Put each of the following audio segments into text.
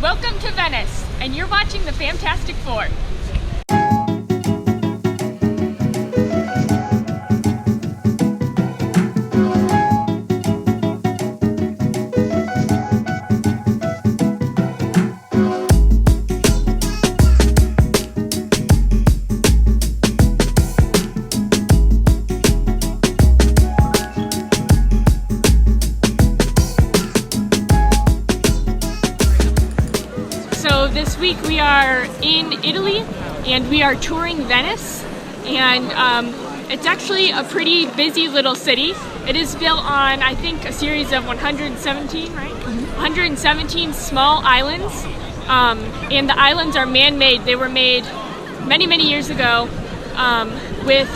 Welcome to Venice, and you're watching the Fantastic Four. So this week we are in Italy and we are touring Venice, and it's actually a pretty busy little city. It is built on, I think, a series of 117, right? 117 small islands, and the islands are man-made. They were made many, many years ago with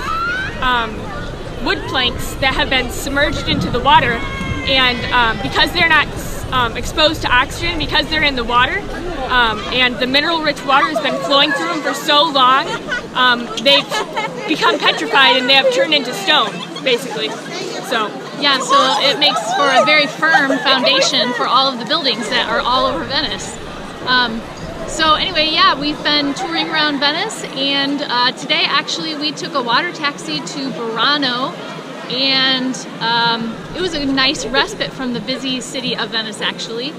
wood planks that have been submerged into the water, and because they're not exposed to oxygen, because they're in the water, and the mineral-rich water has been flowing through them for so long, they've become petrified and they have turned into stone, basically. So it makes for a very firm foundation for all of the buildings that are all over Venice. We've been touring around Venice, and today actually we took a water taxi to Burano, and it was a nice respite from the busy city of Venice, actually.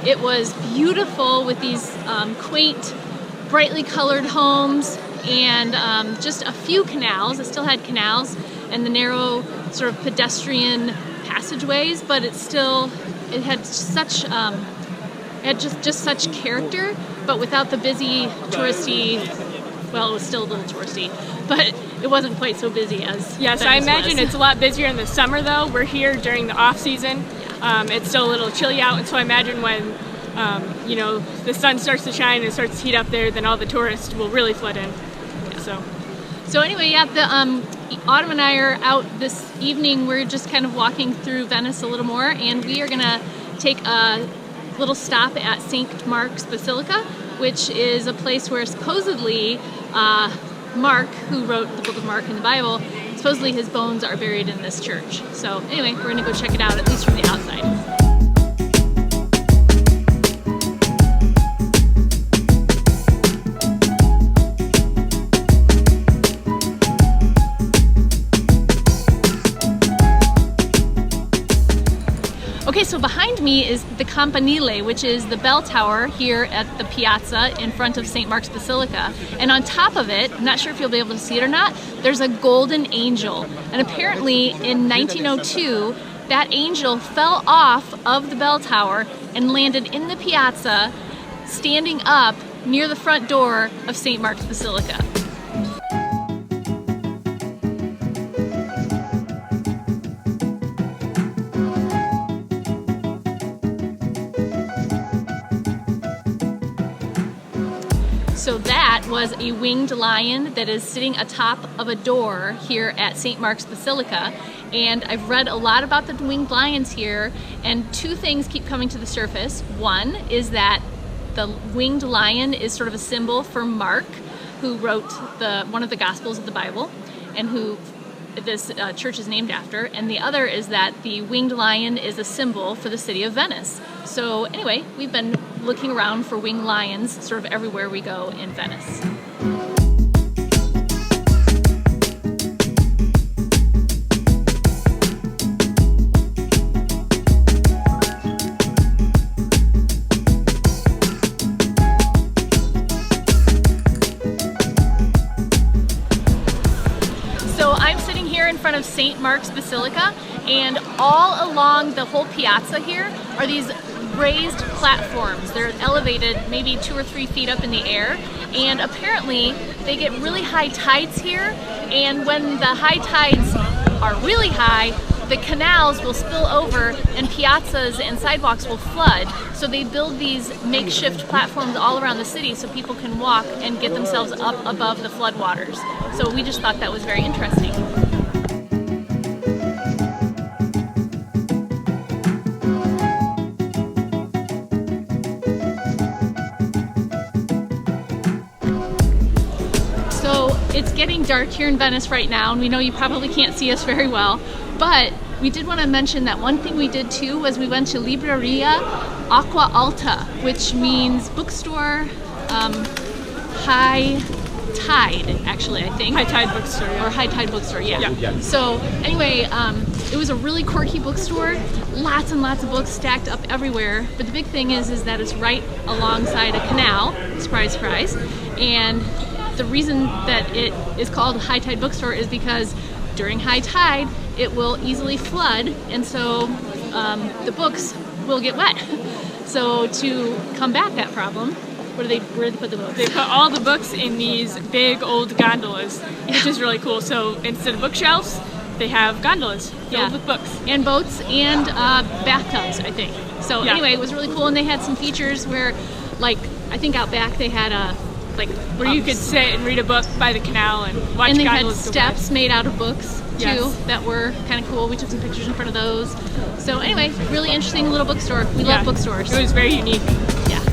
It was beautiful with these quaint, brightly colored homes, and just a few canals. It still had canals and the narrow sort of pedestrian passageways, but it had such just such character, but without the busy touristy. Well, it was still a little touristy, but it wasn't quite so busy as Yes, I imagine it's a lot busier in the summer, though. We're here during the off-season. It's still a little chilly out, and so I imagine when the sun starts to shine and it starts to heat up there, then all the tourists will really flood in. Yeah. Autumn and I are out this evening. We're just kind of walking through Venice a little more, and we are going to take a little stop at St. Mark's Basilica, which is a place where supposedly Mark, who wrote the book of Mark in the Bible, supposedly his bones are buried in this church. So anyway, we're going to go check it out, at least from the outside. Okay, so behind me is the Campanile, which is the bell tower here at the piazza in front of St. Mark's Basilica. And on top of it, I'm not sure if you'll be able to see it or not, there's a golden angel. And apparently in 1902, that angel fell off of the bell tower and landed in the piazza, standing up near the front door of St. Mark's Basilica. So that was a winged lion that is sitting atop of a door here at St. Mark's Basilica. And I've read a lot about the winged lions here, and two things keep coming to the surface. One is that the winged lion is sort of a symbol for Mark, who wrote one of the Gospels of the Bible, and who this church is named after. And the other is that the winged lion is a symbol for the city of Venice. So anyway, we've been looking around for winged lions sort of everywhere we go in Venice. So I'm sitting here in front of St. Mark's Basilica, and all along the whole piazza here are these raised platforms. They're elevated maybe 2 or 3 feet up in the air, and apparently they get really high tides here, and when the high tides are really high, the canals will spill over and piazzas and sidewalks will flood. So they build these makeshift platforms all around the city so people can walk and get themselves up above the floodwaters. So we just thought that was very interesting. It's getting dark here in Venice right now, and we know you probably can't see us very well, but we did want to mention that one thing we did too was we went to Libreria Acqua Alta, which means bookstore, high tide, actually, I think. High tide bookstore, yeah. Or high tide bookstore, yeah. So anyway, it was a really quirky bookstore. Lots and lots of books stacked up everywhere. But the big thing is that it's right alongside a canal. Surprise, surprise. And the reason that it is called a high tide bookstore is because during high tide, it will easily flood, and so the books will get wet. So to combat that problem, where do they put the books? They put all the books in these big old gondolas, which is really cool. So instead of bookshelves, they have gondolas filled with books. And boats and bathtubs, I think. So anyway, it was really cool, and they had some features where, like, I think out back they had where you could sit and read a book by the canal and watch gondolas. And they had go steps by. made out of books too that were kind of cool. We took some pictures in front of those. So anyway, really interesting little bookstore. We love bookstores. It was very unique. Yeah.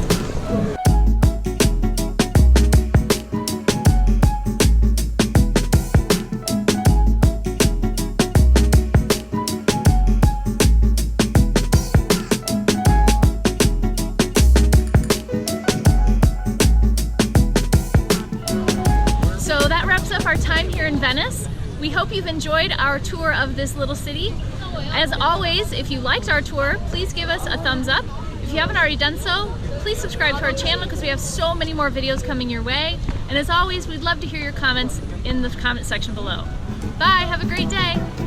So that wraps up our time here in Venice. We hope you've enjoyed our tour of this little city. As always, if you liked our tour, please give us a thumbs up. If you haven't already done so, please subscribe to our channel because we have so many more videos coming your way. And as always, we'd love to hear your comments in the comment section below. Bye, have a great day.